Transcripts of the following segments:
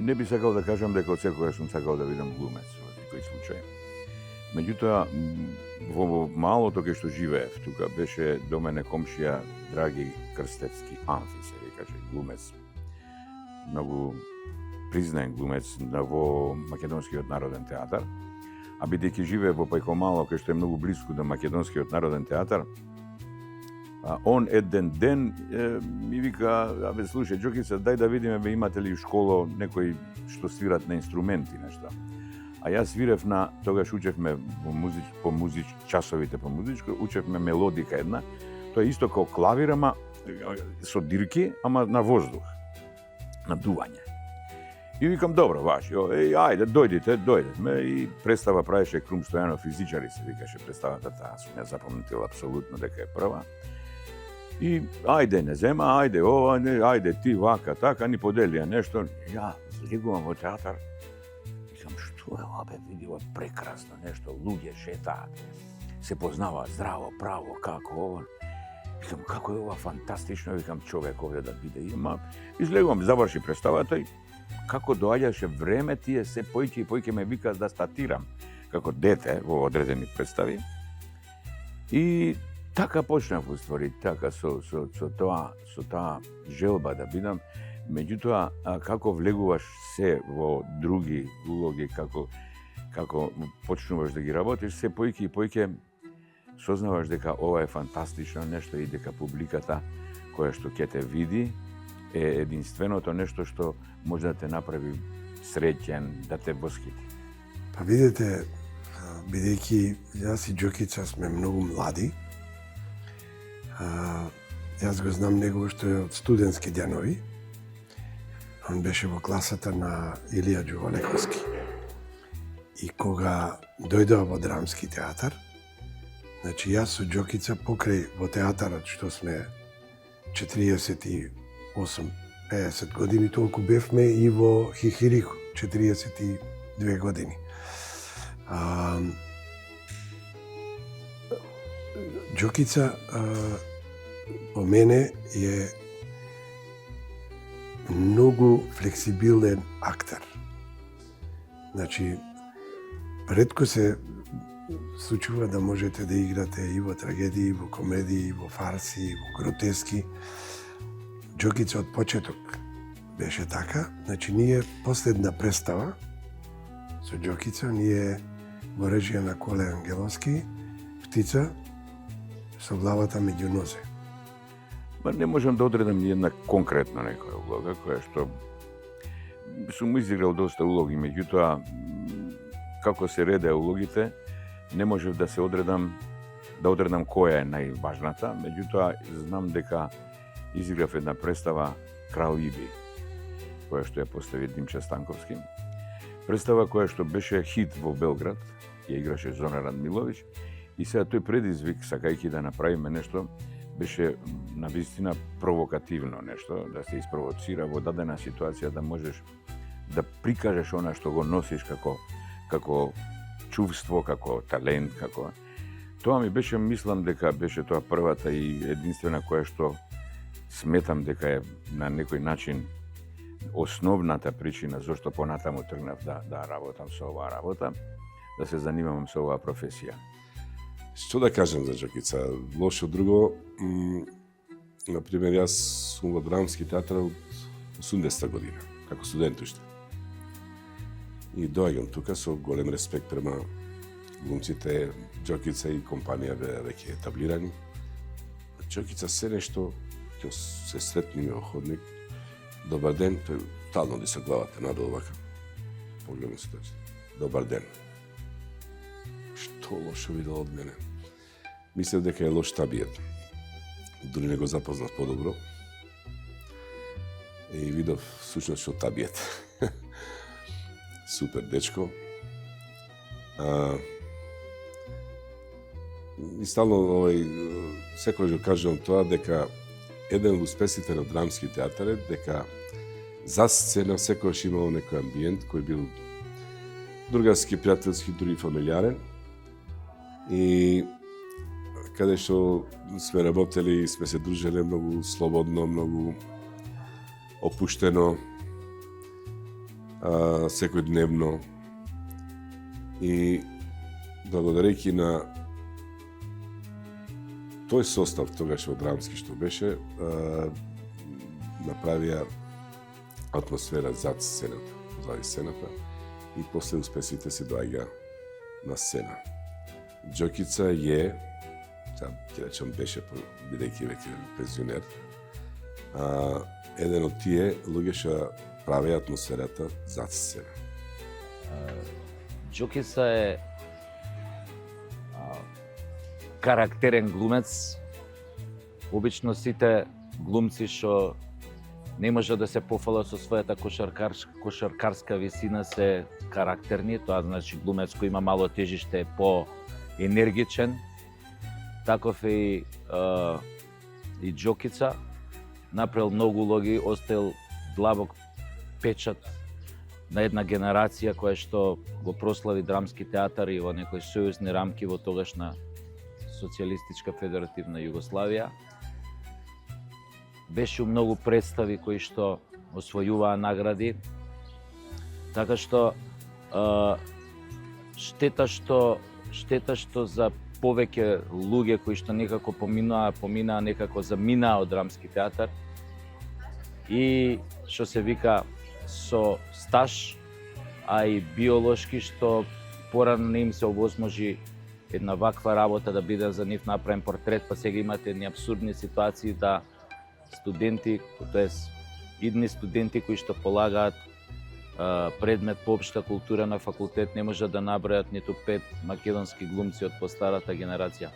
не би сакал да кажам дека од секогаш сум сакал да бидам глумец во некој случај. Меѓутоа, во малото кај што живеев, тука беше до мене комшија Драги Крстевски, Амфи се викаше, глумец. Многу признаен глумец во Македонскиот народен театар. А бидејќи живее во Пајкомало, кај што е многу близко до Македонскиот народен театар, он еден ден ми вика, абе слушај Џокица, дај да видиме бе имате ли школо некои што свират на инструменти нешто. А јас свирев на, тогаш учевме часовите по музичко, учевме мелодика една. Тоа е исто како клавир, ама со дирки, ама на воздух, на дување. И викам, добро, важи, ајде, дојдете. И представа правеше Крум Стојанов, физичари се викаше представата, таа сум ја запомнетил апсолутно дека е прва. И ајде, не зема, ајде ти вака, така, ни поделија нешто. Ја влегувам во театар, викам, што е ова, бе, види, ова прекрасно нешто, луѓе шетаат, се познаваат здраво, право, како ова. Викам, како е ова фантастично, викам, човек овде да биде. Излегувам, заврши представата и како доаѓаше време, тие се појќе и појќе ме викаат да статирам како дете во одредени представи. И така почнав уствари, така со таа желба да бидам. Меѓутоа, како влегуваш се во други улоги, како почнуваш да ги работиш, се појќе и појќе сознаваш дека ова е фантастично нешто и дека публиката која што ќе те види е единственото нешто што може да те направи среќен, да те восхити. Па видите, бидејќи јас и Џокица сме многу млади, јас го знам него што е од студентски денови. Он беше во класата на Илија Ѓуволековски. И кога дојдоа во Драмски театар, значи јас со Џокица покрај во театарот што сме 48-50 години, толку бевме и во Хихирико, 42 години. Џокица по мене е многу флексибилен актер. Значи, ретко се случува да можете да играте и во трагедии, и во комедии, и во фарси, и во гротески. Џокица од почеток беше така. Значи, ние последна представа со Џокица, ние во режија на Коле Ангеловски, Птица со главата меѓу нозе. Не можам да одредам ни една конкретна некоја улога, која што сум изиграл доста улоги, меѓутоа, како се редеа улогите, не можев да се одредам која е најважната, меѓутоа знам дека изиграв една представа Крал Иби, која што ја постави Димче Станковски. Представа која што беше хит во Белград, ја играше Зона Радмиловиќ, и сега тој предизвик, сакајќи да направиме нешто, беше навистина провокативно нешто, да се испровоцира во дадена ситуација, да можеш да прикажеш она што го носиш како чувство, како талент, како... Тоа ми беше, мислам дека беше тоа првата и единствена која што сметам дека е на некој начин основната причина зашто понатаму тргнав да работам со оваа работа, да се занимавам со оваа професија. Што да кажам за Џокица? Лошо друго, например, јас сум во Драмски театар од 80-та година, како студент уште. И доаѓам тука со голем респект према глумците. Џокица и компанија бе веќе етаблирани. Џокица се нешто, ќе се сретниме во ходник. Добар ден, тој тално ди со главата надолу вака. Погледам се точно. Добар ден. Што лошо видел од мене? Мислев дека е лош табиет. Дури не го запознав подобро. И видов сушност што табиет. Супер дечко. И стално секој го кажувам тоа дека еден од успесите на Драмски театар е дека за сцена секојаш имало некој амбиент кој бил другарски, пријателски, дури фамилиарен. И каде што сме работели и сме се дружеле многу слободно, многу опуштено. секојдневно. И благодарејќи на тој состав тогаш во Драмски што беше, направија атмосфера зад сцената, зади сцената, и после успесите се доаѓа на сцена. Џокица е, ќе речем беше, бидејќи веќе пензионер, еден од тие луѓе што правеа атмосферата зад сцена. Џокица е карактерен глумец. Обично сите глумци што не може да се пофалат со својата кошаркарска висина се карактерни, тоа значи глумец кој има мало тежиште е по-енергичен. Таков е и Џокица. Направил многу улоги, оставил длабок печат на една генерација која што го прослави Драмски театар и во некои сојузни рамки во тогашна Социјалистичка федеративна Југославија. Беше у многу представи кои што освојуваа награди. Така што штета што за повеќе луѓе кои што некако поминаа некако заминаа од Драмски театар и што се вика со стаж, а и биолошки што порано не им се овозможи една ваква работа да биде за нив направен портрет, па сега имате едни абсурдни ситуации да студенти, тоест идни студенти кои што полагаат предмет по општа култура на факултет не можат да набројат ниту 5 македонски глумци од постарата генерација.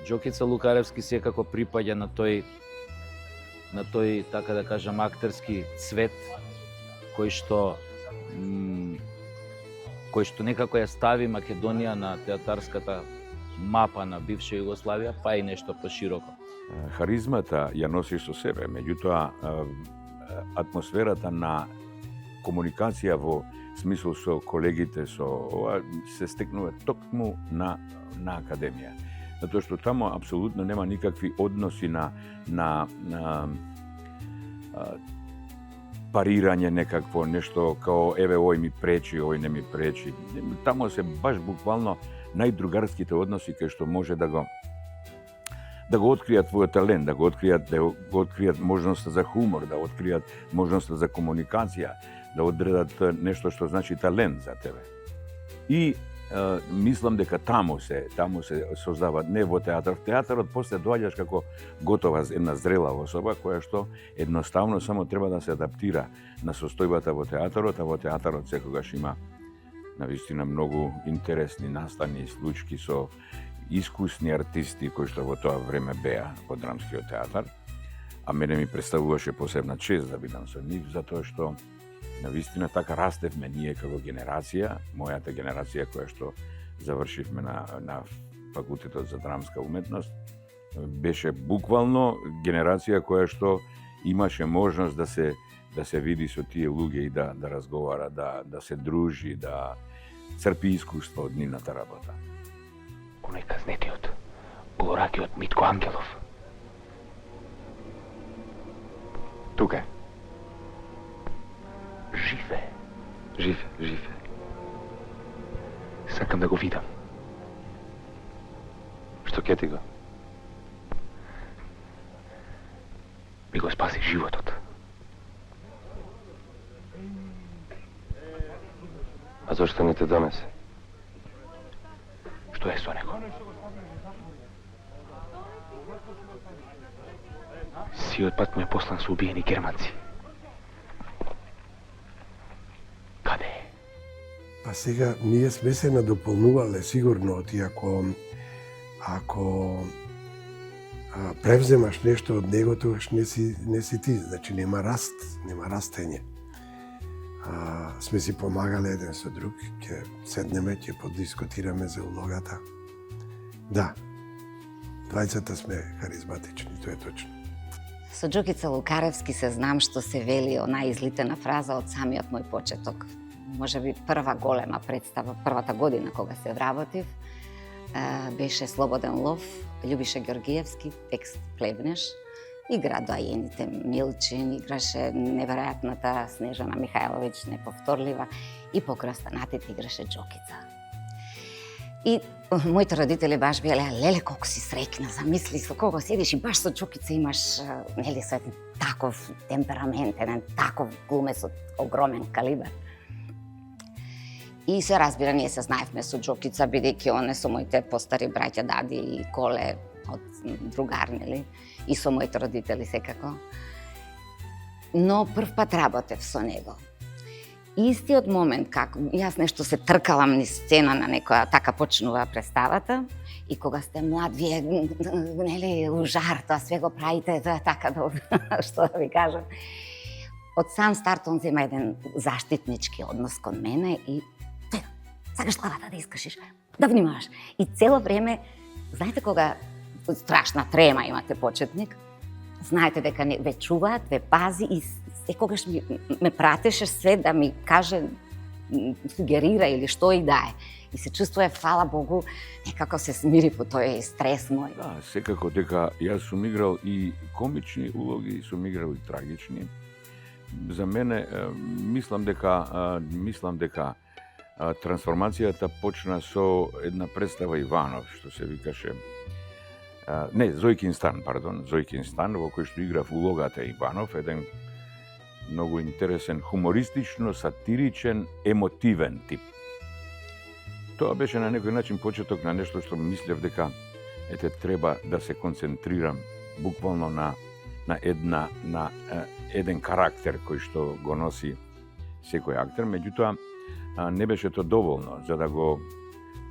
Џокица Лукаревски секако припаѓа на тој така да кажам актерски цвет кој што некако ја стави Македонија на театарската мапа на бивша Југославија, па и нешто пошироко. Харизмата ја носиш со себе, меѓутоа атмосферата на комуникација во смисол со колегите, со ова се стекнува токму на академија. Затоа што таму апсолутно нема никакви односи на парирање некакво нешто као еве овој ми пречи, овој не ми пречи. Таму се баш буквално најдругарските односи кај што може да го откријат твојот талент, да го откријат можноста за хумор, да откријат можноста за комуникација, да одредат нешто што значи талент за тебе. И мислам дека таму се создава, не во театар. В театарот после доаѓаш како готова една зрела особа која што едноставно само треба да се адаптира на состојбата во театарот, а во театарот секогаш има навистина многу интересни настани и случаи со искусни артисти кои што во тоа време беа во Драмскиот театар. А мене ми представуваше посебна чест да бидам со нив, затоа што навистина така растевме ние како генерација, мојата генерација која што завршивме на факултетот за драмска уметност, беше буквално генерација која што имаше можност да се види со тие луѓе и да разговара, да се дружи, да црпи искуство од нивната работа. Оној казнетиот, голоракиот Митко Ангелов. Тука е. Жив е. Сакам да го видам. Што ќе ти го? Ми го спаси животот. А зошто не те донесе? Што е со него? Сиот пат му е послан со убиени германци. Каде е? Па сега, ние сме се надополнувале сигурно, ти ако превземаш нешто од него, тогаш не си ти, значи нема растење. Сме си помагале еден со друг, ќе седнеме, ќе подискутираме за улогата. Да, двајцата сме харизматични, тоа е точно. Со Џокица Лукаревски се знам што се вели она излитена фраза од самиот мој почеток. Може би прва голема представа, првата година кога се вработив, беше Слободен лов, Љубиша Ѓоргиевски, текст Плебнеш. игра доаените Милчин, играше неверојатната Снежана Михајловиќ, неповторлива, и покрај останатите играше Џокица. И моите родители баш биле, леле, колку си среќна, замисли со кого седиш и баш со Џокица имаш, нели, со еден таков темперамент, еден таков глумец од огромен калибар. И се разбира, ние се знаевме со Џокица, бидејќи он е со моите постари браќа Дади и Коле од другар, нели, и со моите родители секако. Но прв пат работев со него. Истиот момент како јас нешто се тркалам низ сцена на некоја, така почнува представата, и кога сте млад, вие, нели, у жар, тоа све го правите, тоа така да, што да ви кажам. Од сам старт он зема еден заштитнички однос кон мене и сакаш главата да искашиш, да внимаваш. И цело време, знаете кога страшна трема имате почетник, знаете дека ве чуваат, ве пази и секогаш ме пратеше све да ми каже, сугерира или што и да е. И се чувствува, фала Богу, некако се смири по тој стрес мој. Да, секако дека јас сум играл и комични улоги, сум играл и трагични. За мене мислам дека трансформацијата почна со една представа Иванов, што се викаше Зојкин стан, во кој што играв улогата Иванов, еден многу интересен, хумористично, сатиричен, емотивен тип. Тоа беше на некој начин почеток на нешто што мислев дека треба да се концентрирам буквално на еден карактер кој што го носи секој актер, меѓутоа не беше тоа доволно за да го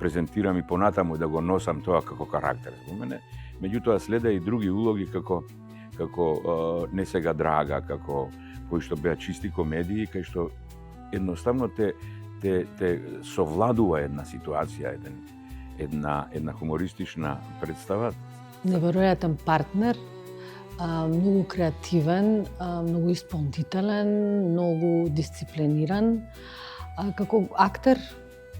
презентирам и понатаму да го носам тоа како карактер во мене. Меѓутоа следа и други улоги како Не сега драга, кои што беа чисти комедии, кај што едноставно те совладува една ситуација, една хумористична представа. Неверојатен партнер, многу креативен, многу исполнителен, многу дисциплиниран. Како актер,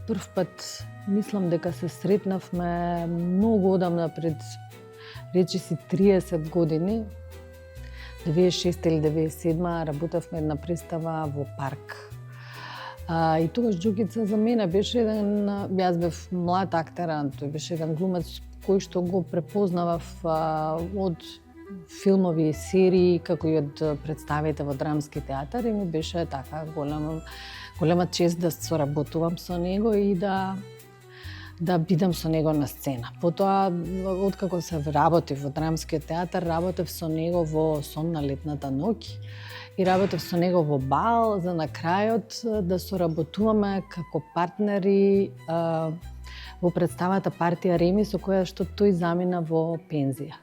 прв пат мислам дека се сретнавме многу одамна пред речиси 30 години. 96 или 97 работевме една представа во парк. И тогаш Џокица за мене беше еден, јас бев млад актер, тој беше еден глумец кој што го препознавав од филмови и серии, како и од представите во драмски театар, и ми беше така голема чест да соработувам со него и да бидам со него на сцена. Потоа, откако се работи во драмскиот театар, работев со него во Сон на летната ноќ и работев со него во Бал, за на крајот да соработуваме како партнери во представата Партија Реми, со која што тој замина во пензија.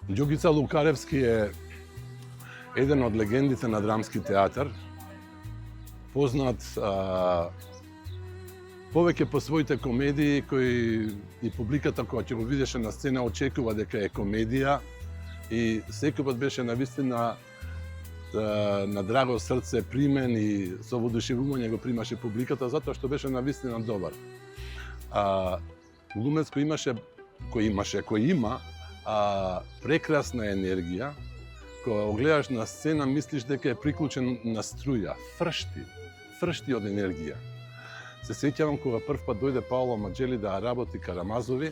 Џокица Лукаревски е еден од легендите на драмски театар, познат повеќе по своите комедии, кои и публиката која ќе го видеше на сцена очекува дека е комедија, и секој пат беше навистина на драго срце примен и со воодушевување го примаше публиката, затоа што беше навистина добар. Глумец кој има прекрасна енергија, кога го гледаш на сцена мислиш дека е приклучен на струја, фршти од енергија. Се сеќавам кога прв пат дојде Паоло Маџели да работи Карамазови.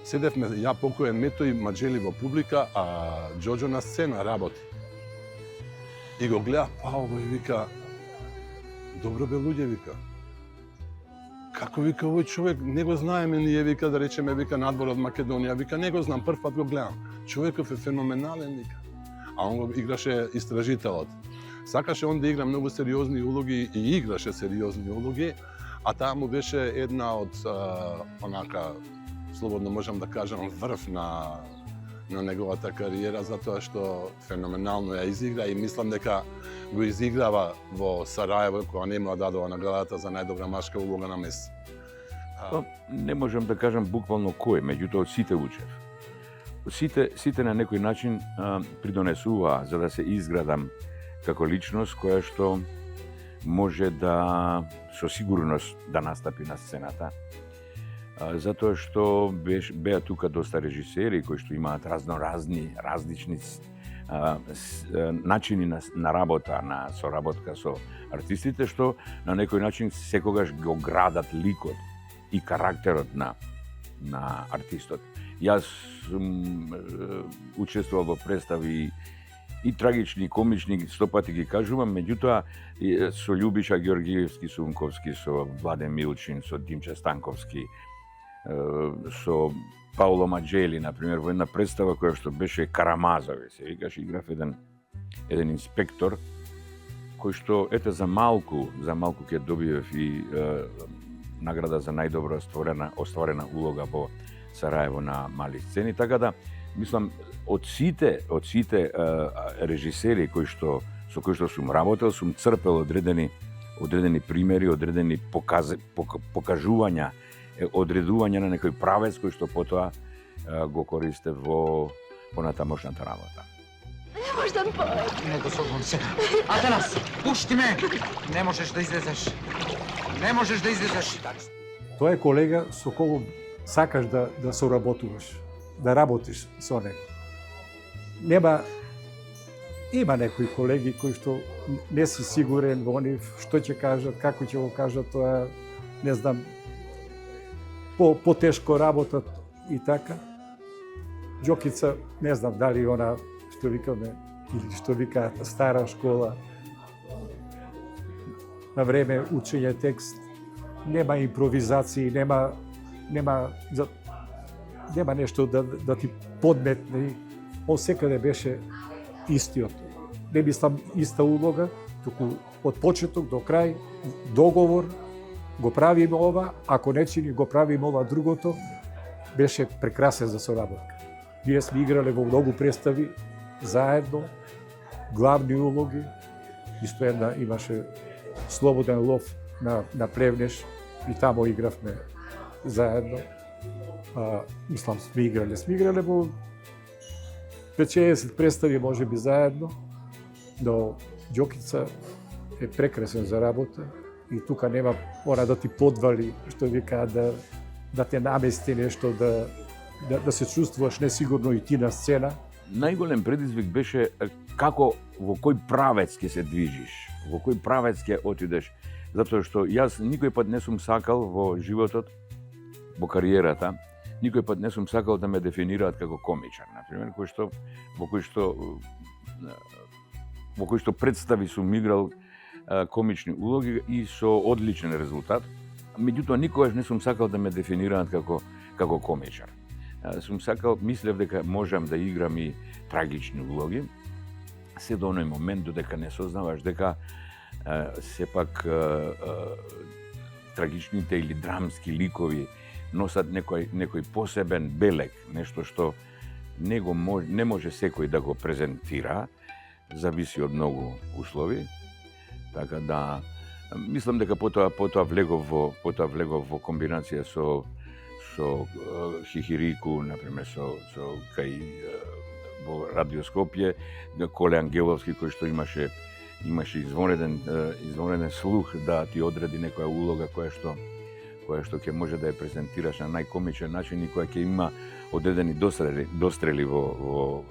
Седевме ја, покоен Мето и Маџели во публика, а Џоџо на сцена работи. И го гледа Паоло и вика: добро бе луѓе, вика. Како, вика, овој човек не го знаеме ние, вика, да речеме, вика, надвор од Македонија, вика, не го знам, прв пат го гледам. Човеков е феноменален, вика. А он го играше истражителот. Сакаше он да игра многу сериозни улоги и играше сериозни улоги, а таа му беше една од онака, слободно можам да кажам, врв на неговата кариера, затоа што феноменално ја изигра и мислам дека го изиграва во Сараево, кога не му дадува наградата за најдобра машка улога на Меси. Не можам да кажам буквално кој, меѓутоа сите учев. Сите на некој начин придонесуваа за да се изградам како личност која што може да со сигурност да настапи на сцената. затоа што беа тука доста режисери кои што имаат различни начини на работа, на соработка со артистите, што на некој начин секогаш го градат ликот и карактерот на артистот. Јас сум учествувал во представи и трагични, и комични, стопати ги кажувам, меѓутоа со Љубиша Георгиевски Сунковски, со Владен Милчин, со Димче Станковски, со Пауло Маджели, например, во една представа која што беше Карамазови, се викаше, играв еден инспектор, кој што, ете, за малку ќе добиев и награда за најдобро остварена улога во Сараево на мали сцени, така да, мислам, од сите режисери со кои што сум работел, сум црпел одредени примери, одредени покажувања, одредување на некој правец кој што потоа го користе во понатамошната работа. Не можеш да Не го созвам сега. Атанас, пушти ме! Не можеш да излезеш. Не можеш да излезеш. Тоа е колега со кого сакаш да соработуваш, да работиш со него. Има некои колеги кои што не си сигурен во нив, што ќе кажат, како ќе го кажат, тоа, не знам, потешко работат и така. Џокица, не знам дали она, што викаме, или што викаат стара школа, на време учење текст, нема импровизации, нема нешто да ти подметне. Он секаде беше истиот. Не мислам иста улога, туку од почеток до крај, договор, го правиме ова, ако не чини, го правиме ова другото, беше прекрасен за соработка. Ние сме играле во многу представи, заедно, главни улоги, исто една имаше Слободен лов на Плевнеш и тамо игравме заедно. Мислам, сме играле во 5-60 представи може би заедно, но Џокица е прекрасен за работа и тука нема мора да ти подвали, што вика да те намести нешто, да се чувствуваш несигурно и ти на сцена. Најголем предизвик беше како во кој правец ќе се движиш, во кој правец ќе отидеш, затоа што јас никој пат не сум сакал во животот, во кариерата, никој пат не сум сакал да ме дефинираат како комичар, например, во кој што представи сум играл комични улоги и со одличен резултат. Меѓутоа никогаш не сум сакал да ме дефинираат како комичар. Сум сакал, мислев дека можам да играм и трагични улоги, се до оној момент додека не сознаваш дека сепак трагичните или драмски ликови носат некој посебен белег, нешто што не може секој да го презентира, зависи од многу услови. Така да мислам дека потоа влегов во комбинација со Хихирику, например, кај во Радио Скопје, Коле Ангеловски кој што имаше извонреден слух да ти одреди некоја улога која што ќе може да ја презентираш на најкомичен начин и која ќе има одредени дострели во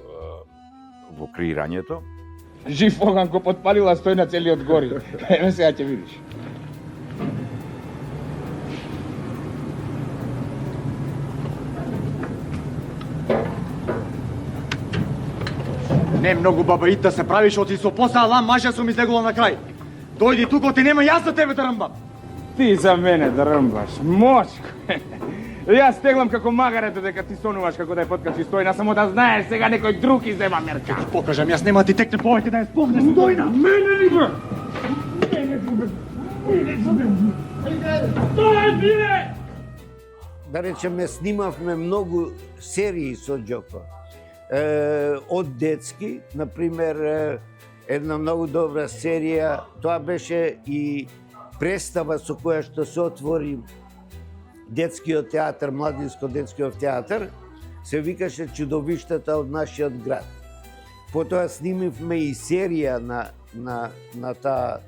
креирањето. Жив оган ко подпалила стои на целиот гори. Еве сега ќе видиш. Не многу бабаита се правиш, оти со посаа лам мажа сум излегувал на крај. Дојди тука, ти нема јас за тебе да рмбам. Ти за мене да рмбаш, мочко. Јас теглам како магарето дека ти сонуваш како да ја поткачи Стојна, само да знаеш сега некој друг иззема мерка. Ќе покажам, јас нема ти текне повеќе да ја спомнеш Стојна. Мене ли бе? Да речеме, снимавме многу серии со Џоко. Од детски, например, една многу добра серија, тоа беше и представа со која што се отвори детскиот театар, младинско детскиот театар, се викаше Чудовиштата од нашиот град. Потоа снимивме и серија на таа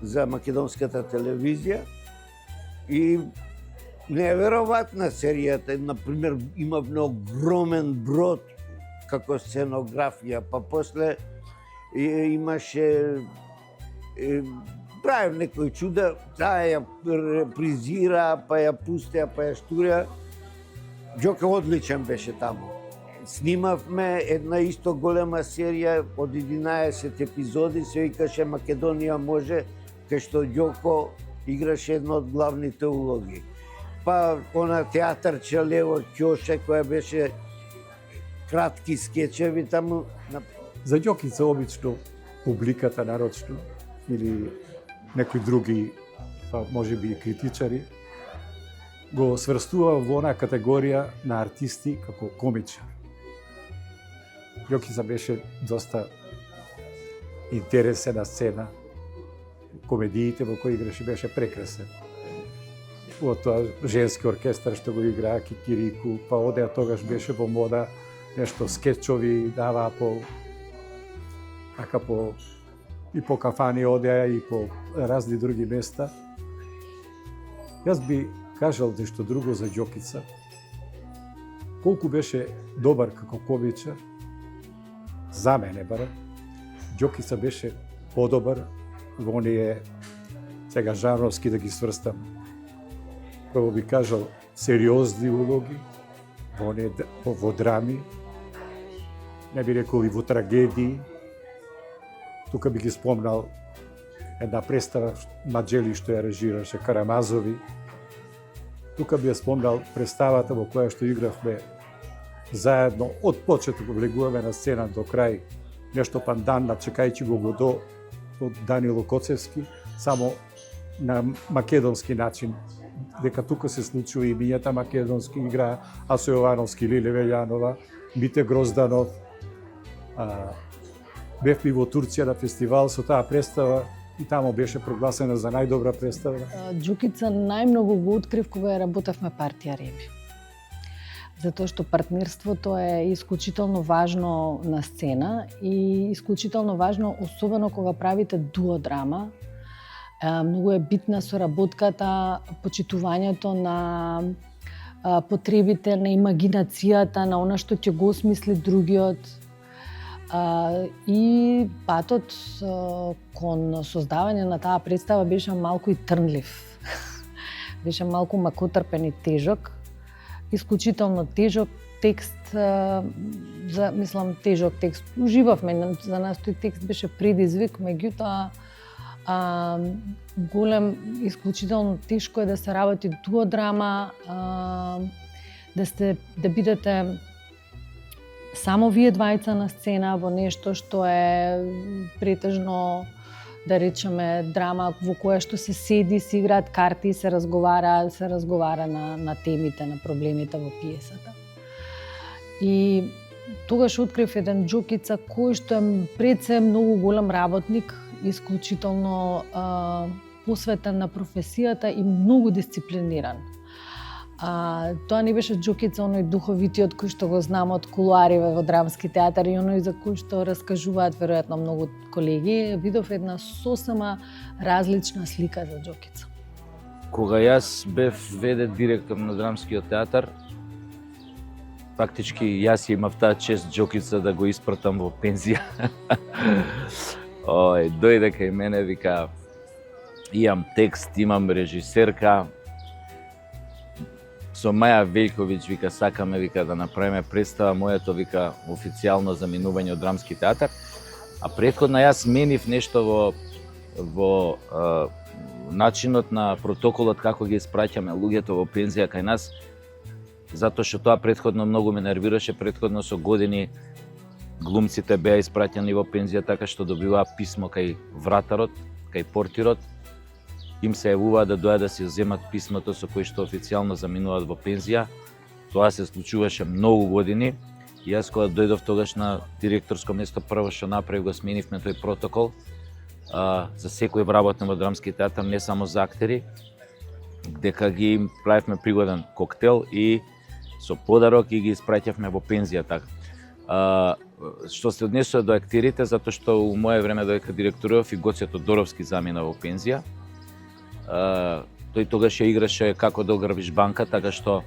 за македонската телевизија и неверојатна серијата. Например, имавме огромен брод како сценографија, па после имаше правев некои чуда, таа ја репризира, па ја пустеа, па ја штурија. Џока одличен беше таму. Снимавме една исто голема серија од 11 епизоди, се викаше Македонија може, кај што Ѓоко играше една од главните улоги. Па она театарче Лево Ќоше, која беше кратки скечеви таму. За Ѓокица обично публиката нарочно или некои други, па може би и критичари, го сврстува во она категорија на артисти како комичар. Ѓокица беше доста интересен на сцена. Комедиите во кои играше беше прекрасен. Во тоа женски оркестар што го играа Кикирику, па одеа тогаш беше во мода нешто скетчови даваа по така и по кафани одеа и по разни други места. Јас би кажал нешто друго за Ѓокица. Колку беше добар како комичар, за мене барем, Ѓокица беше подобар во оние, сега жанровски да ги сврстам, прво би кажал сериозни улоги, во драми, не би рекол и во трагедии. Тука би ги спомнал една представа Маџели што ја режираше Карамазови. Тука би ја спомнал представата во која што игравме заедно од почеток, влегуваме на сцена до крај, нешто пандан на Чекајќи го водо од Данило Коцевски, само на македонски начин, дека тука се случува и мијата македонски игра, Асо Јовановски, Лиле Велјанова, Мите Грозданов. Бевме во Турција на фестивал со таа представа и таму беше прогласена за најдобра представа. Ѓукица најмногу го открив кога ја работевме партија Реми. Затоа што партнерството е исклучително важно на сцена и исклучително важно особено кога правите дуодрама. Многу е битна соработката, почитувањето на потребите, на имагинацијата, на она што ќе го осмисли другиот. И патот кон создавање на таа представа беше малку и трнлив. Беше малку макотрпен и тежок. Исклучително тежок текст, мислам тежок текст. Уживавме, за нас тој текст беше предизвик, меѓутоа голем, исклучително тешко е да се работи дуодрама, да бидете само вие двајца на сцена во нешто што е претежно, да речеме, драма во која што се седи, се играат карти и се разговара на темите, на проблемите во пиесата. И тогаш открив еден Ѓокица кој што е пред се многу голем работник, исклучително посветен на професијата и многу дисциплиниран. Тоа не беше Ѓокица оној духовитиот кој што го знам од кулуариве во драмски театар и оној за кој што раскажуваат веројатно многу колеги. Видов една сосема различна слика за Ѓокица. Кога јас бев ВД директор на драмскиот театар, фактички јас имав таа чест Ѓокица да го испратам во пензија. Дојде кај мене, вика, имам текст, имам режисерка, со Маја Велјковиќ, вика, сакаме, вика, да направиме представа, моето, вика, официјално заминување од драмски театар, а претходно јас менив нешто во начинот на протоколот како ги испраќаме луѓето во пензија кај нас, затоа што тоа претходно многу ме нервираше, претходно со години глумците беа испраќани во пензија така што добиваа писмо кај вратарот, кај портирот, им се јавуваа да дојдат да си земат писмото со кој што официјално заминуваат во пензија. Тоа се случуваше многу години. И јас кога дојдов тогаш на директорско место, прво што направив го сменивме тој протокол за секој вработен во драмски театар, не само за актери, дека ги правевме пригоден коктел и со подарок и ги испраќавме во пензија така. Што се однесува до актерите, затоа што у мое време додека директорував и Гоце Тодоровски замина во пензија. Тој тогаш ја играше Како да ограбиш банка, така што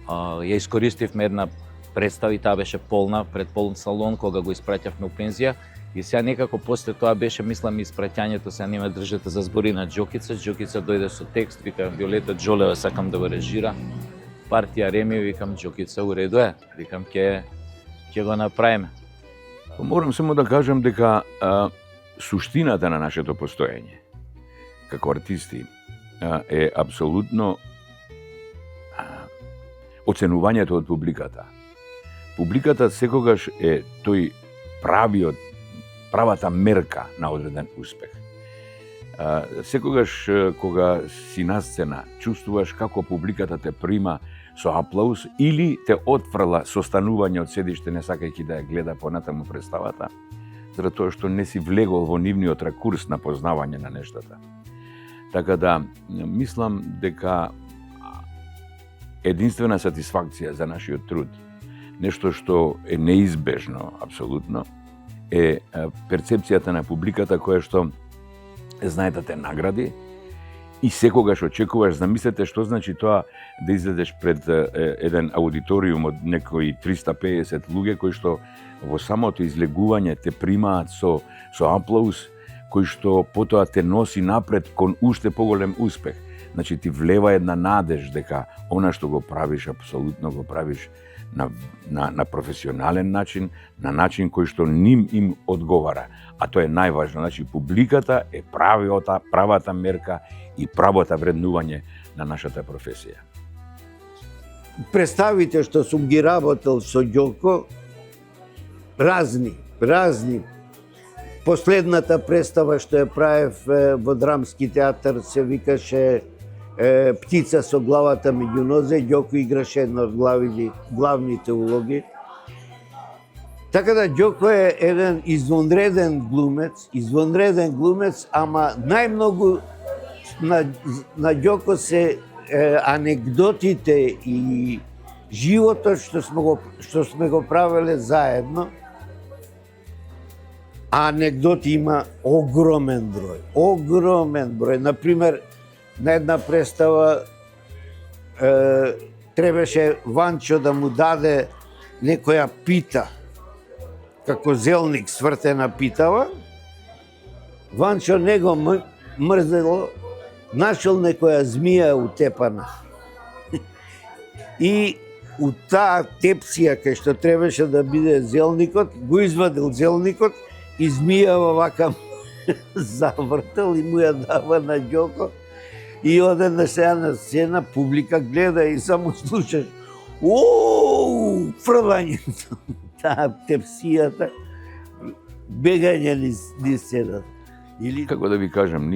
ја искористивме една представа и таа беше полна, пред полн салон, кога го испраќавме у пензија. И сега некако после тоа беше, мислам, испраќањето, сега нема држите за збори на Џокица. Џокица дојде со текст, вика Виолета Џолева, сакам да го режира. Партија Реми, викам Џокица, уреду е, викам ќе го направиме. Морам само да кажам дека суштината на нашето постоење како артисти е апсолутно оценувањето од публиката. Публиката секогаш е тој правата мерка на одреден успех. Секогаш кога си на сцена, чувствуваш како публиката те прима со аплауз или те отфрла со станување од седиште, не сакајќи да ја гледа понатаму представата, заради тоа што не си влегол во нивниот ракурс на познавање на нештата. Така да, мислам дека единствена сатисфакција за нашиот труд, нешто што е неизбежно, апсолутно, е перцепцијата на публиката која што знае да те награди и секогаш очекуваш, замислете што значи тоа да излезеш пред еден аудиториум од некои 350 луѓе кои што во самото излегување те примаат со аплауз, кој што потоа те носи напред кон уште поголем успех. Значи ти влева една надеж дека она што го правиш, апсолутно го правиш на професионален начин, на начин кој што ним им одговара. А тоа е најважно, значи публиката е правата мерка и правото вреднување на нашата професија. Представите што сум ги работел со Ѓоко, разни. Последната представа што ја правев во Драмски театар се викаше Птица со главата меѓу нозе, Ѓоко играше една од главните улоги. Така да Ѓоко е еден извонреден глумец, ама најмногу на Ѓоко се анегдотите и животот што сме го правеле заедно. Анегдоти има огромен број. Например, на една представа требаше Ванчо да му даде некоја пита, како зелник свртена питава. Ванчо не го мрзело, нашел некоја змија утепана. И у таа тепсија кај што требаше да биде зелникот, го извадил зелникот и змијава вака завртел и му ја дава на Ѓоко. И оде на сцена, публика гледа и само слушаш фрлањето, таа тепсијата, бегање низ сцената. Како да ви кажам,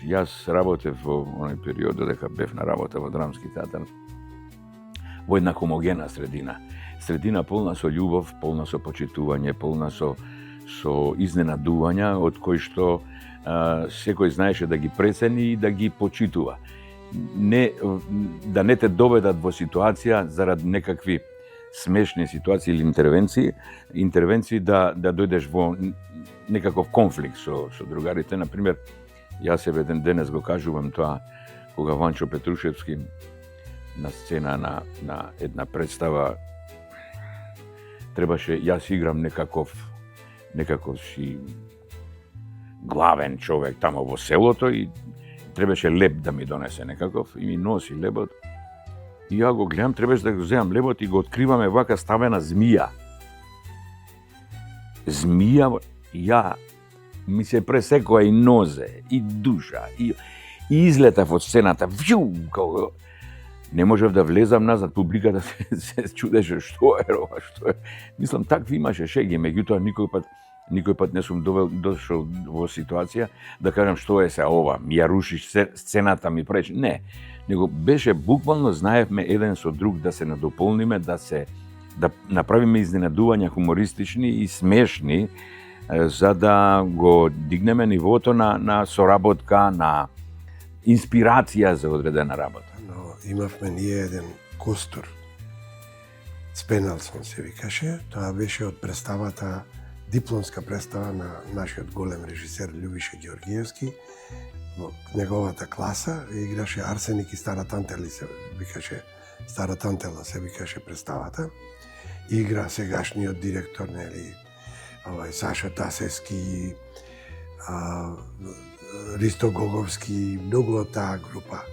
јас работев во оној период додека бев на работа во Драмски театар, во една хомогена средина. Средина полна со љубов, полна со почитување, полна со изненадувања, од кои што секој знаеше да ги прецени и да ги почитува. Да не те доведат во ситуација зарад некакви смешни ситуации или интервенции да дојдеш во некаков конфликт со другарите. Например, јас себе денес го кажувам тоа, кога Ванчо Петрушевски на сцена на една представа требаше, јас играм некаков си главен човек тамо во селото и требаше леб да ми донесе некаков и ми носи лебот. И ја го гледам, требаше да го земам лебот и го откриваме вака ставена змија. Ја ми се пресекоа и нозе, и душа, и излетав од сцената, не можев да влезам назад, публиката се чудеше што е ова, што е. Мислам, такви имаше шеги, меѓутоа никој пат не сум дошол во ситуација да кажам што е се ова, ми ја рушиш сцената, ми пречи. Не, него беше буквално знаевме еден со друг да се надополниме, да направиме изненадувања хумористични и смешни, за да го дигнеме нивото на соработка, на инспирација за одредена работа. Но имавме ние еден костур, Спеналсон се викаше, тоа беше од представата дипломска представа на нашиот голем режисер Љубиша Ѓоргиевски. Во неговата класа играше Арсеник и Стара Тантели, се викаше Стара Тантела, се викаше представата. Игра сегашниот директор, нели, Сашо Тасевски, Ристо Гоговски, многу од таа група.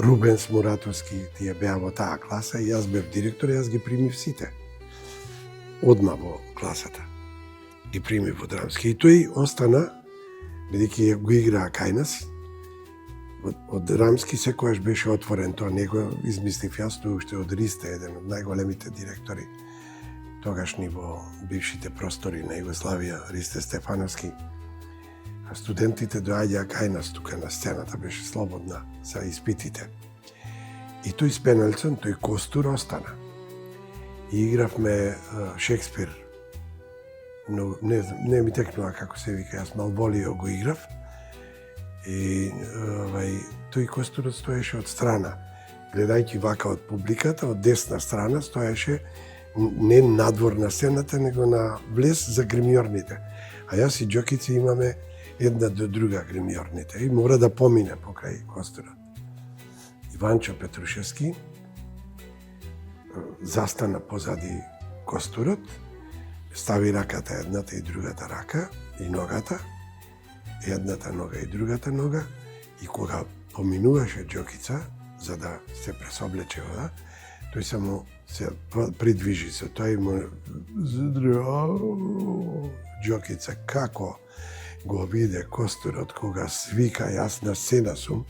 Рубен Смуратовски, тие беа во таа класа и јас бев директор и јас ги примив сите. Одма во класата. Ги примив во драмски. И тој остана, бидејќи го играа кај нас, од драмски секојаш беше отворен, тоа не го измислив јас, тој уште од Ристе, еден од најголемите директори тогашни во бившите простори на Југославија, Ристе Стефановски. А студентите доаѓаа кај нас тука на сцената, беше слободна за испитите. И тој Спенелцон, тој Костур остана. И игравме Шекспир. Но не ми текнува како се вика, јас Малволио го играв. И тој Костурот стоеше од страна. Гледајќи вака од публиката, од десна страна стоеше не надвор на сцената, него на влез за гримјорните. А јас и Ѓокици имаме една до друга гримјорните и мора да помине покрај Костурот. Иванчо Петрушевски застана позади Костурот, стави раката едната и другата рака и ногата, едната нога и другата нога, и кога поминуваше Ѓокица, за да се пресоблече вода, тој само се придвижи со тој му Ѓокица како го виде Костурот кога свика, јас на сцена сум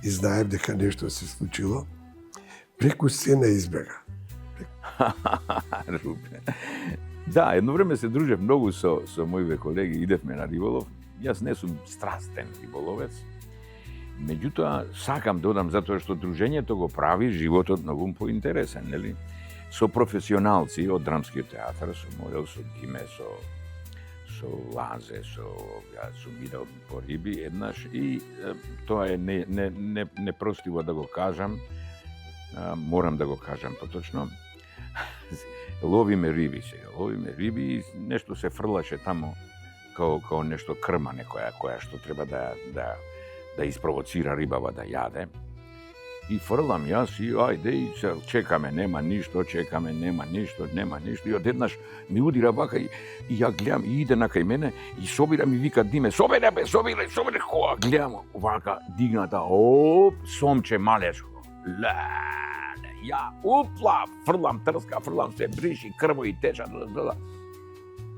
и знаев дека нешто се случило, преку сцена избега. Рубе. Да, едно време се дружев многу со моите колеги, идевме на риболов. Јас не сум страстен риболовец. Меѓутоа, сакам да одам затоа што дружењето го прави животот многу поинтересен, нели? Со професионалци од драмскиот театар, со Мојел, со Диме, со Лазе, јас сум идел по риби еднаш и тоа е непростиво да го кажам, морам да го кажам поточно. Ловиме риби сега, ловиме риби и нешто се фрлаше тамо као нешто крма некоја која што треба да испровоцира рибава да јаде. И фрлам јас и ајде и чекаме, нема ништо, и одеднаш ми удира вака и ја гледам и иде накај мене и собира ми вика Диме, собере бе, собере, која гледам вака дигната, сомче малечко. Ја фрлам трска, се бриши, крво и теча.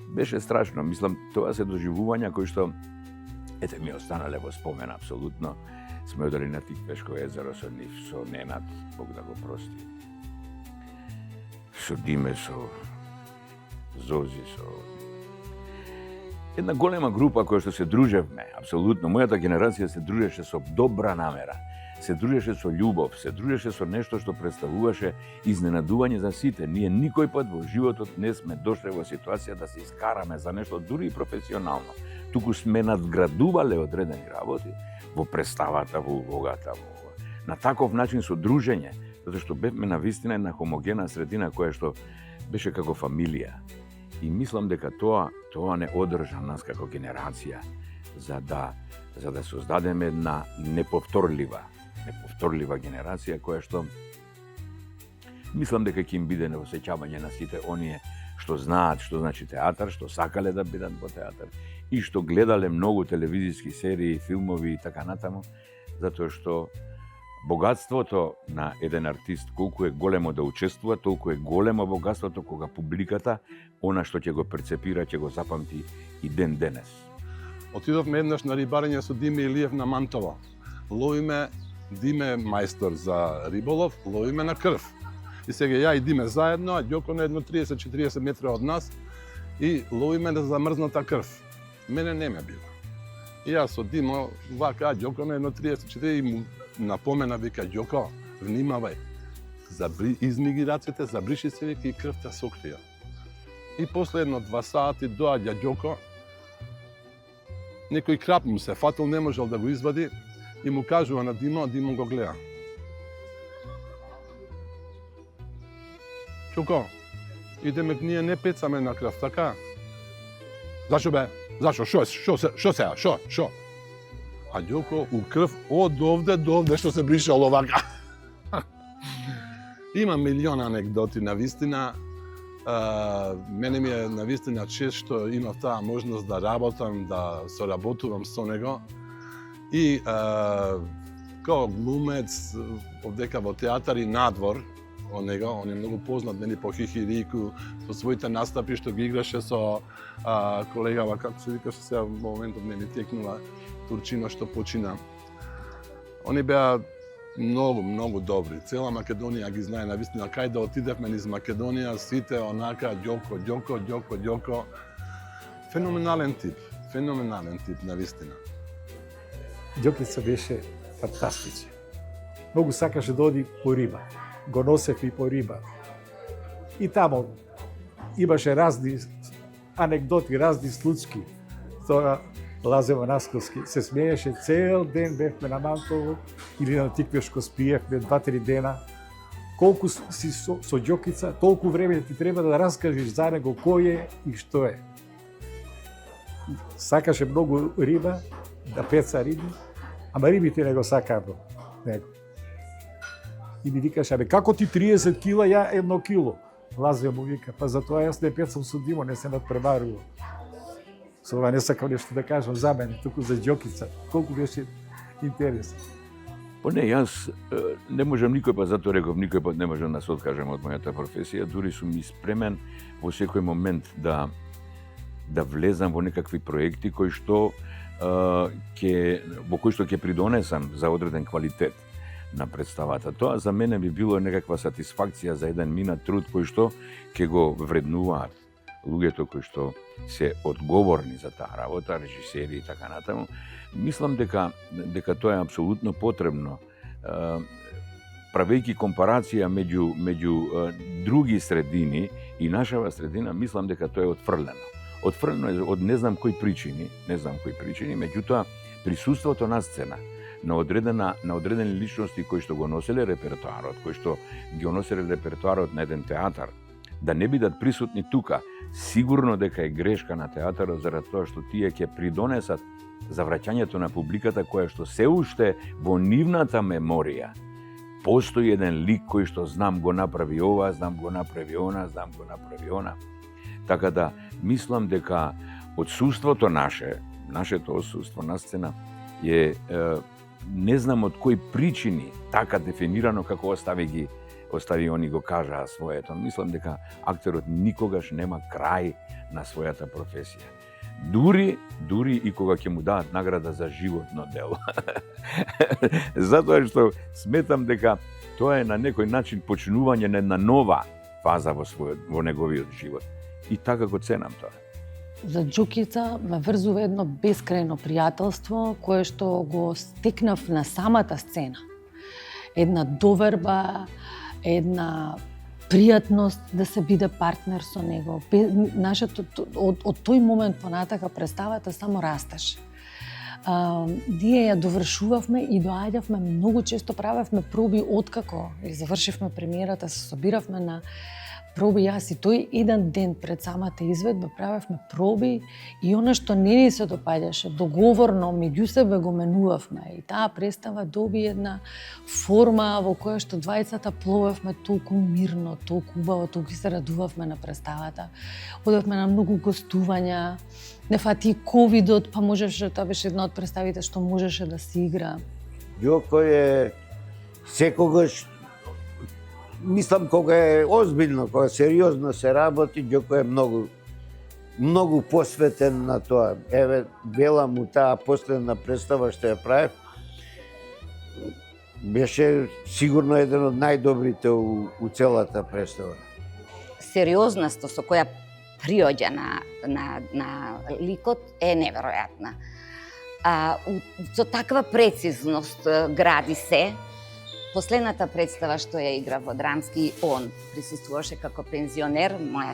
Беше страшно, мислам, тоа се доживувања кои што ете ми останале во спомен апсолутно. Сме одели на Тиквешко езеро со нив, со Ненад, Бог да го прости. Со Диме, со Зози, со една голема група која што се дружевме, апсолутно. Мојата генерација се дружеше со добра намера, се дружеше со љубов, се дружеше со нешто што представуваше изненадување за сите. Ние никој пат во животот не сме дошле во ситуација да се искараме за нешто дури и професионално. Туку сме надградувале одредени работи во представата, во улогата, на таков начин со дружење, затоа што бевме на вистина една хомогена средина која што беше како фамилија. И мислам дека тоа не одржа нас како генерација за да создадеме една неповторлива генерација која што мислам дека ќе им биде неосеќавање на сите оние што знаат што значи театар, што сакале да бидат во театар и што гледале многу телевизиски серии, филмови и така натаму, затоа што богатството на еден артист, колку е големо да учествува, толку е големо богатството кога публиката, она што ќе го перцепира, ќе го запамти и ден денес. Отидовме еднаш на рибарење со Диме Илиев на Мантово. Ловиме, Диме е мајстор за риболов, ловиме на крв. И сега ја и Диме заедно, а Ѓоко на едно 30-40 метра од нас и ловиме на замрзната крв. Мене не ме било. И јас со Димо вака, Ѓоко на едно 30-40 и му напомена, вика, Ѓоко, внимавај, измиги рацете, забриши се вика и крвта сокрија. И после едно 2 сати доаѓа Ѓоко, некој крап му се фатил, не можел да го извади и му кажува на Димо, Димо го гледа. Ѓоко, идеме, ние не пецаме на крв, така? Зашо бе? Зашо? Шо сега? Шо? А Ѓоко у крв од овде до овде што се бришало вака. Има милион анекдоти на вистина. Мене ми е на вистина чест што имав таа можност да работам, да соработувам со него. И као глумец, овдека во театар и надвор од него, он е многу познат нели по хихирику, со своите настапи што ги играше со колегава, како се викаше сега во моментот не ми текнува, Турчино што почина. Они беа многу добри. Цела Македонија ги знае на вистина кај да отидевме низ Македонија, сите онака Ѓоко. Феноменален тип на вистина. Ѓокица беше фантастичен. Многу сакаше да оди по риба. Го носев и по риба. И тамо имаше разни анекдоти, разни случки. Тоа Лазе Манасковски се смееше цел ден, бевме на Мантово или на Тиквешко спиевме 2-3 дена. Колку си со Ѓокица, толку време ти треба да раскажеш за него кој е и што е. Сакаше многу риба, да пеца риби, ама рибите не го сакаа него. И ми викаше, абе, како ти 30 кила, ја 1 кило? Лазе му вика, па затоа јас не пецам со Димо, не се надпреварувам. Со ова не сакам нешто да кажам за мене, туку за Ѓокица. Колку беше интересен. Па не, јас не можам никој пат, затоа реков, никој пат не можам да се откажем од мојата професија, дури сум и спремен во секој момент да влезам во некакви проекти во кои што ќе придонесам за одреден квалитет на представата. Тоа за мене би било некаква сатисфакција за еден минат труд кој што ќе го вреднуваат луѓето кои што се одговорни за таа работа, режисери и така натаму. Мислам дека тоа е апсолутно потребно. Правејќи компарација меѓу други средини и нашава средина, мислам дека тоа е отфрлено. Отфрлено е од не знам кои причини, меѓутоа присуството на сцена на одредени личности кои што го носеле репертоарот, кои што ги носеле репертоарот на еден театар, да не бидат присутни тука, сигурно дека е грешка на театарот заради тоа што тие ќе придонесат за враќањето на публиката која што се уште во нивната меморија постои еден лик кој што знам го направи ова, знам го направи она. Така да мислам дека отсуството нашето отсуство на сцена е не знам од кои причини така дефинирано како остави они го кажаа своето. Мислам дека актерот никогаш нема крај на својата професија. Дури и кога ќе му дадат награда за животно дело. Затоа што сметам дека тоа е на некој начин почнување на една нова фаза во неговиот живот. И така го ценам тоа. За Ѓокица ме врзува едно бескрајно пријателство кое што го стекнав на самата сцена. Една доверба, една пријатност да се биде партнер со него. Од тој момент понатака представата само растеше. Ние ја довршувавме и доаѓавме многу често, правевме проби откако и завршивме премиерата, се собиравме на проби, јас и тој еден ден пред самата изведба правевме проби и она што не ни се допаѓаше, договорно меѓу себе го менувавме и таа представа доби една форма во која што двајцата пловевме толку мирно, толку убаво, толку се радувавме на представата. Одевме на многу гостувања, не фати ковидот, па можеше, тоа беше една од представите што можеше да се игра. Ѓоко е секогаш, мислам, кога е озбилно, кога сериозно се работи, Ѓоко е многу посветен на тоа. Еве, вела му таа последна представа што ја правев, беше сигурно еден од најдобрите у целата представа. Сериозноста со која приоѓа на ликот е неверојатна. Со таква прецизност гради се. Последната представа што ја игра во драмски, он присуствуваше како пензионер. Моја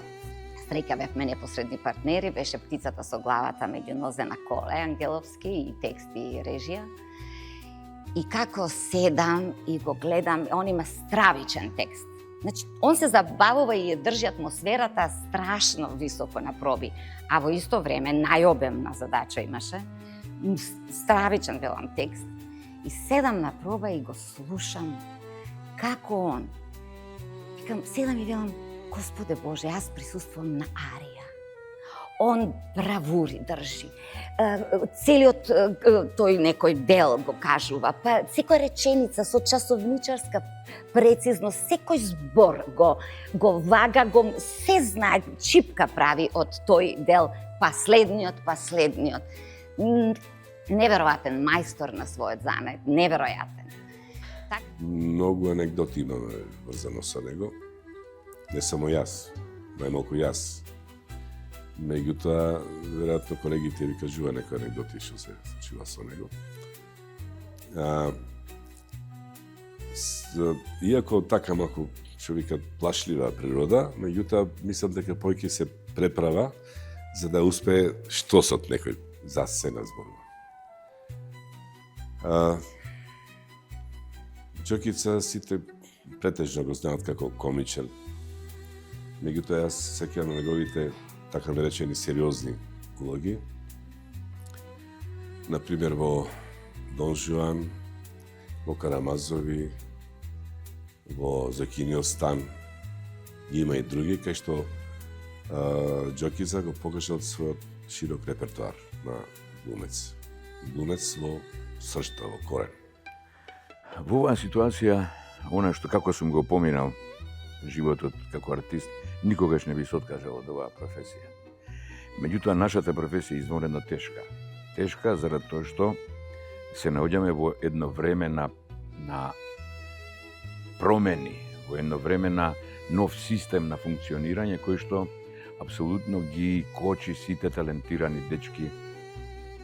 среќа бевме непосредни партнери, беше Птицата со главата меѓу нозе на коле, Ангеловски, и текст и режија. И како седам и го гледам, он има стравичен текст. Значи, он се забавува и ја држи атмосферата страшно високо на проби, а во исто време најобемна задача имаше. Стравичен велам текст. И седам на проба и го слушам како он. Викам, седам и велам, Господе Боже, јас присуствувам на арија. Он бравури држи. Целиот тој некој дел го кажува, па секоја реченица со часовничарска прецизност, секој збор го вага, се знае, чипка прави од тој дел, последниот. Неверојатен мајстор на својот занет, неверојатен. Многу анегдоти имаме врзано со него. Не само јас, најмалку јас. Меѓутоа, веројатно колегите ви кажува некои анегдоти што се случува со него. Иако така малку, што вика, плашлива природа, меѓутоа, мислам дека појќе се преправа за да успее штосот некој за сцена зборува. Џокица сите претежно го знаат како комичен. Меѓутоа, јас сеќавам на неговите така наречени сериозни улоги. Например, во Дон Жуан, во Карамазови, во Зекиниот стан. Има и други, кај што Џокица го покажа од својот широк репертуар на глумец. Глумец во сршта, во корен. Во оваа ситуација, она што како сум го поминал животот како артист, никогаш не би се откажал од оваа професија. Меѓутоа, нашата професија е извонредно тешка. Тешка заради тоа што се наоѓаме во едно време на промени, во едно време на нов систем на функционирање кој што апсолутно ги кочи сите талентирани дечки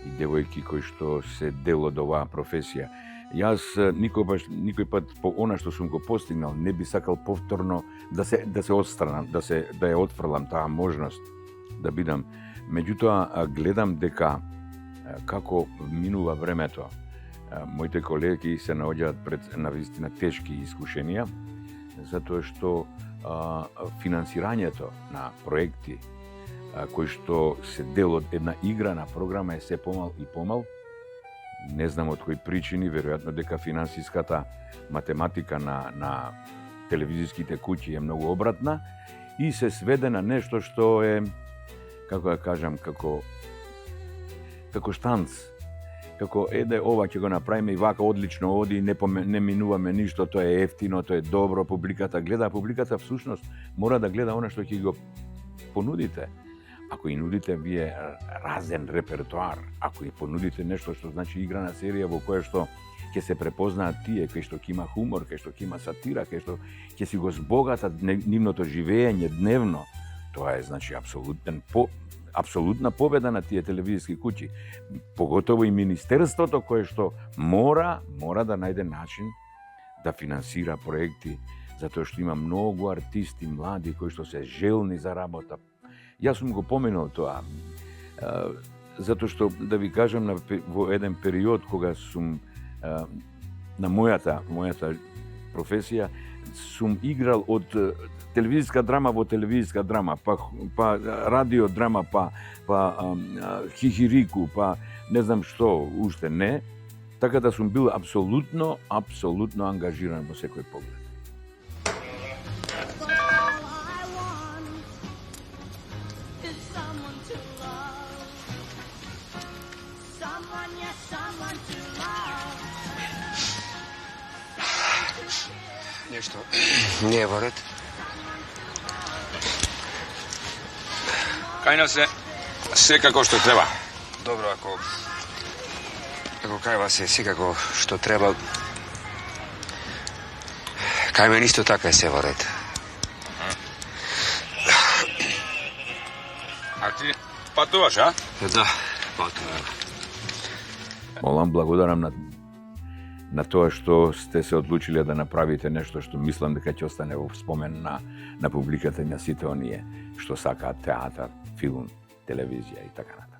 и девојки кои што се дел од оваа професија. Јас никој пат по она што сум го постигнал не би сакал повторно да се отстранам, да ја отфрлам таа можност да бидам. Меѓутоа гледам дека како минува времето, моите колеги се наоѓаат пред навистина тешки искушенија, затоа што финансирањето на проекти кои што се дел од една играна програма е се помал и помал. Не знам од кои причини, веројатно дека финансиската математика на телевизиските куќи е многу обратна и се сведе на нешто што е, како да кажам, како штанц. Како ова ќе го направиме и вака одлично оди, не минуваме ништо, тоа е ефтино, тоа е добро, публиката гледа, публиката всушност мора да гледа она што ќе го понудите. Ако и нудите вие разен репертуар, ако и понудите нешто што значи играна серија во која што ќе се препознаат тие, кај што ќе има хумор, кај што ќе има сатира, кај што ќе си го збогатат нивното живење дневно, тоа е значи апсолутна победа на тие телевизиски куќи. Поготово и министерството кое што мора да најде начин да финансира проекти, затоа што има многу артисти млади кои што се желни за работа. Јас сум го поменал тоа, затоа што, да ви кажам, во еден период кога сум на мојата професија, сум играл од телевизиска драма во телевизиска драма, па радио драма, па хихирику, па не знам што уште не, така да сум бил апсолутно ангажиран во секој поглед. Нешто не е во ред. Кај нас се како што треба. Добро, ако кај вас е секако што треба, кај мен исто така е се во ред. А ти патуваш, а? Да, патувам. Молам, благодарам на тоа што сте се одлучиле да направите нешто што мислам дека ќе остане во спомен на публиката и на сите оние што сакаат театар, филм, телевизија и така натаму.